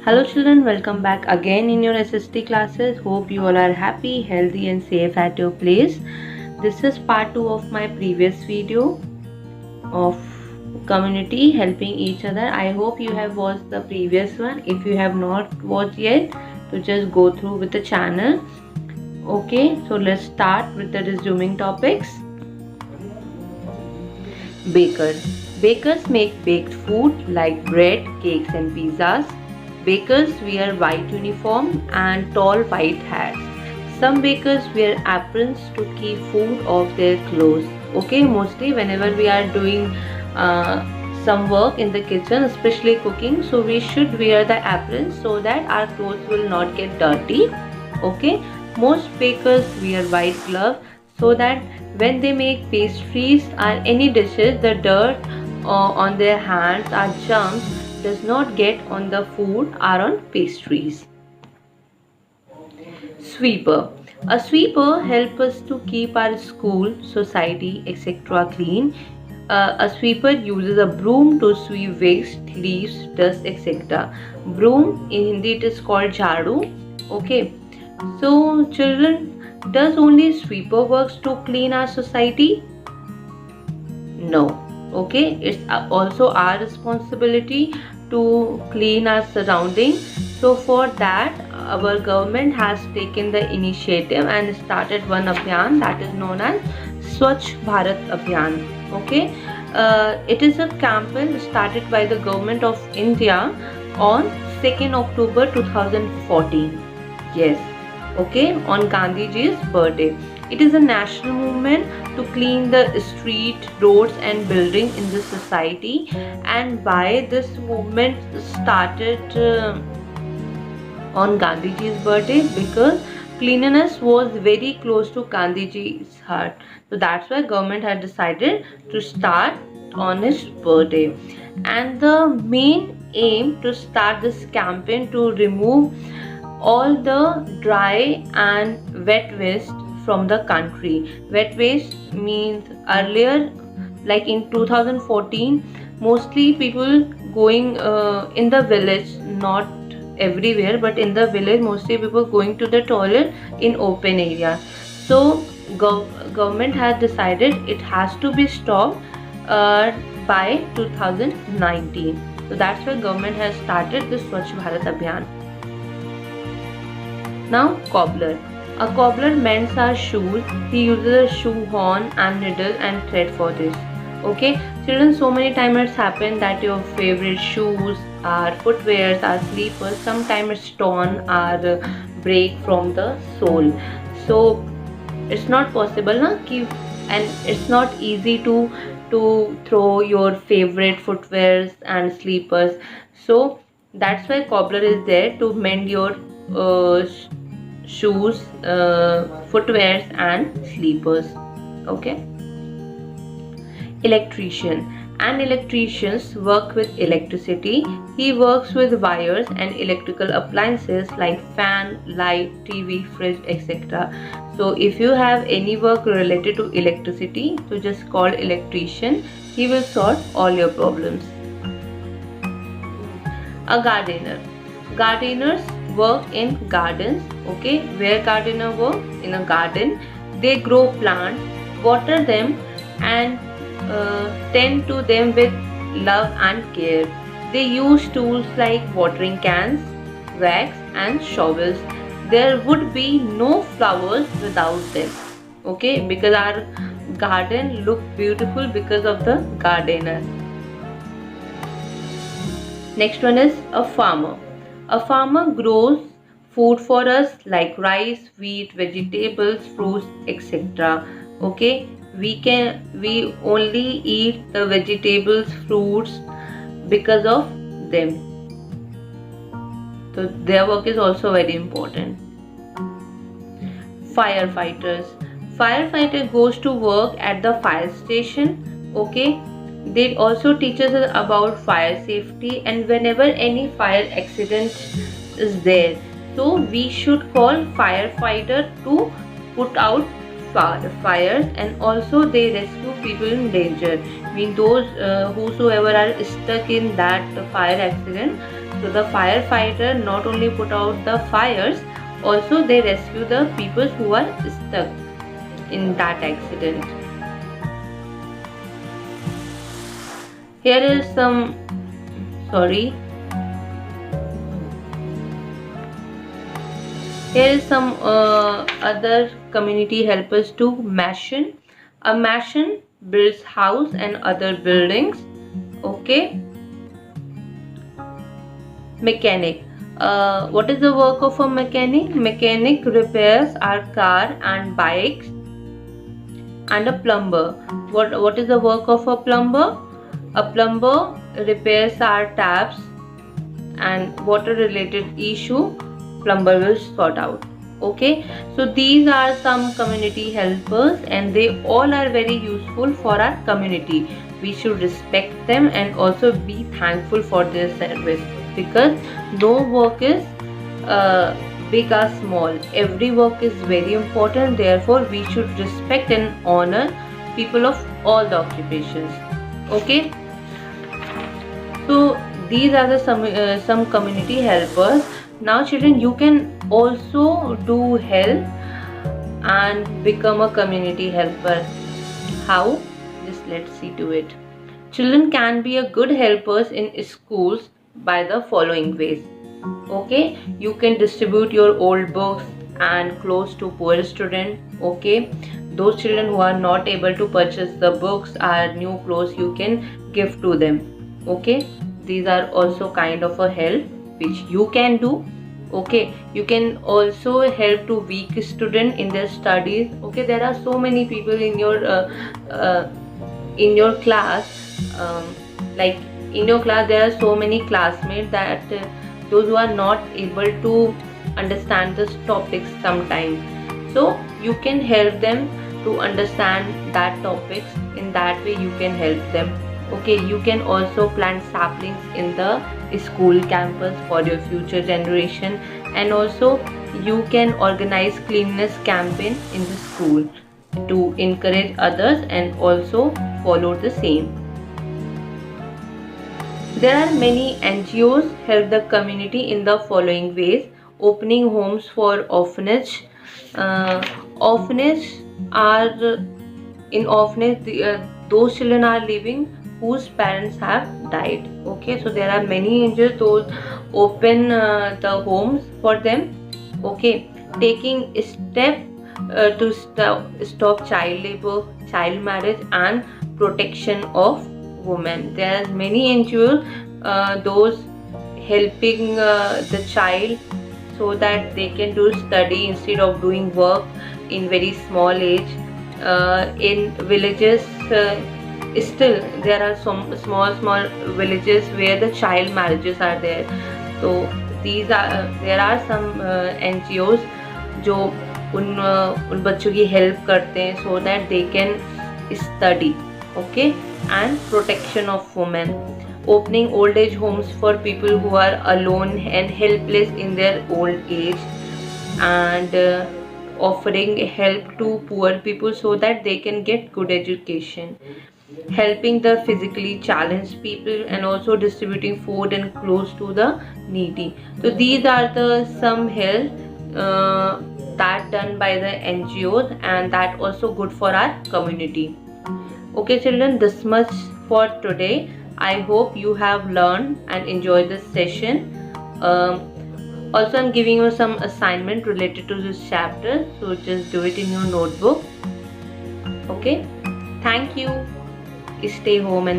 Hello children, welcome back again in your SST classes. Hope you all are happy, healthy and safe at your place. This is part 2 of my previous video of community helping each other. I hope you have watched the previous one. If you have not watched yet, to just go through with the channel. Okay, so let's start with the resuming topics. Bakers. Bakers make baked food like bread, cakes and pizzas. Bakers wear white uniform and tall white hats. Some bakers wear aprons to keep food off their clothes. Okay, mostly whenever we are doing some work in the kitchen, especially cooking, so we should wear the aprons so that our clothes will not get dirty. Okay, most bakers wear white gloves so that when they make pastries or any dishes, the dirt on their hands or germs does not get on the food or on pastries. Sweeper. A sweeper helps us to keep our school, society, etc. clean. A sweeper uses a broom to sweep waste, leaves, dust, etc. Broom in Hindi it is called jhadu. Okay. So children, does only sweeper works to clean our society? No. Okay, it's also our responsibility to clean our surroundings. So for that our government has taken the initiative and started one abhiyan that is known as Swachh Bharat Abhiyan. Okay, it is a campaign started by the government of India on 2nd October 2014. Yes, okay, on Gandhiji's birthday. It is a national movement to clean the street, roads and buildings in the society, and why this movement started on Gandhiji's birthday? Because cleanliness was very close to Gandhiji's heart. So that's why government had decided to start on his birthday. And the main aim to start this campaign to remove all the dry and wet waste from the country. Wet waste means earlier, like in 2014, mostly people going in the village, not everywhere, but in the village, mostly people going to the toilet in open area. So government has decided it has to be stopped by 2019. So that's why government has started this Swachh Bharat Abhiyan. Now cobbler. A cobbler mends our shoes. He uses a shoe horn and needle and thread for this. Okay, children, so many times it's happened that your favorite shoes or footwears or slippers sometimes it's torn or break from the sole. So it's not possible na, and it's not easy to throw your favorite footwears and slippers. So that's why cobbler is there to mend your shoes, footwears and slippers. Okay. Electrician. An electricians work with electricity. He works with wires and electrical appliances like fan, light, TV, fridge, etc. So if you have any work related to electricity, so just call electrician. He will solve all your problems. A gardener. Gardeners work in gardens. Okay, where gardener work? In a garden. They grow plants, water them and tend to them with love and care. They use tools like watering cans, wax and shovels. There would be no flowers without them. Okay, because our garden look beautiful because of the gardener. Next one is a farmer. A farmer grows food for us like rice, wheat, vegetables, fruits, etc. Okay, we only eat the vegetables, fruits because of them. So their work is also very important. Firefighters. Firefighter goes to work at the fire station. Okay, they also teaches us about fire safety, and whenever any fire accident is there, so we should call firefighter to put out fires, and also they rescue people in danger. I mean those whosoever are stuck in that fire accident, So the firefighter not only put out the fires, also they rescue the people who are stuck in that accident. Here is some, sorry, here is some other community helpers too. Mason. A mason builds house and other buildings. Okay. Mechanic. What is the work of a mechanic? Mechanic repairs our car and bikes. And a plumber. What is the work of a plumber? A plumber repairs our taps and water related issue plumber will sort out. Okay, so these are some community helpers and they all are very useful for our community. We should respect them and also be thankful for their service, because no work is big or small. Every work is very important. Therefore, we should respect and honor people of all the occupations. Okay. So these are the some community helpers. Now children, you can also do help and become a community helper. How? Just let's see to it. Children can be a good helpers in schools by the following ways. Okay, you can distribute your old books and clothes to poor students. Okay, those children who are not able to purchase the books or new clothes, you can give to them. Okay, these are also kind of a help which you can do. Okay, you can also help to weak student in their studies. Okay, there are so many people in your class, like in your class there are so many classmates that those who are not able to understand this topics sometimes, so you can help them to understand that topics. In that way you can help them. Okay, you can also plant saplings in the school campus for your future generation, and also you can organize cleanliness campaign in the school to encourage others and also follow the same. There are many NGOs help the community in the following ways. Opening homes for orphanage. Orphanage are in orphanage those children are living whose parents have died. Okay, so there are many NGOs those open the homes for them. Okay, taking step to stop child labor, child marriage and protection of women. There are many NGOs those helping the child so that they can do study instead of doing work in very small age. In villages still there are some small villages where the child marriages are there. So these are there are some NGOs जो उन बच्चों की help करते हैं so that they can study. Okay, and protection of women. Opening old age homes for people who are alone and helpless in their old age, and offering help to poor people so that they can get good education. Helping the physically challenged people and also distributing food and clothes to the needy. So these are the some help that done by the NGOs, and that also good for our community. Okay children, this much for today. I hope you have learned and enjoyed this session. Also I'm giving you some assignment related to this chapter, so just do it in your notebook. Okay, thank you. Stay home and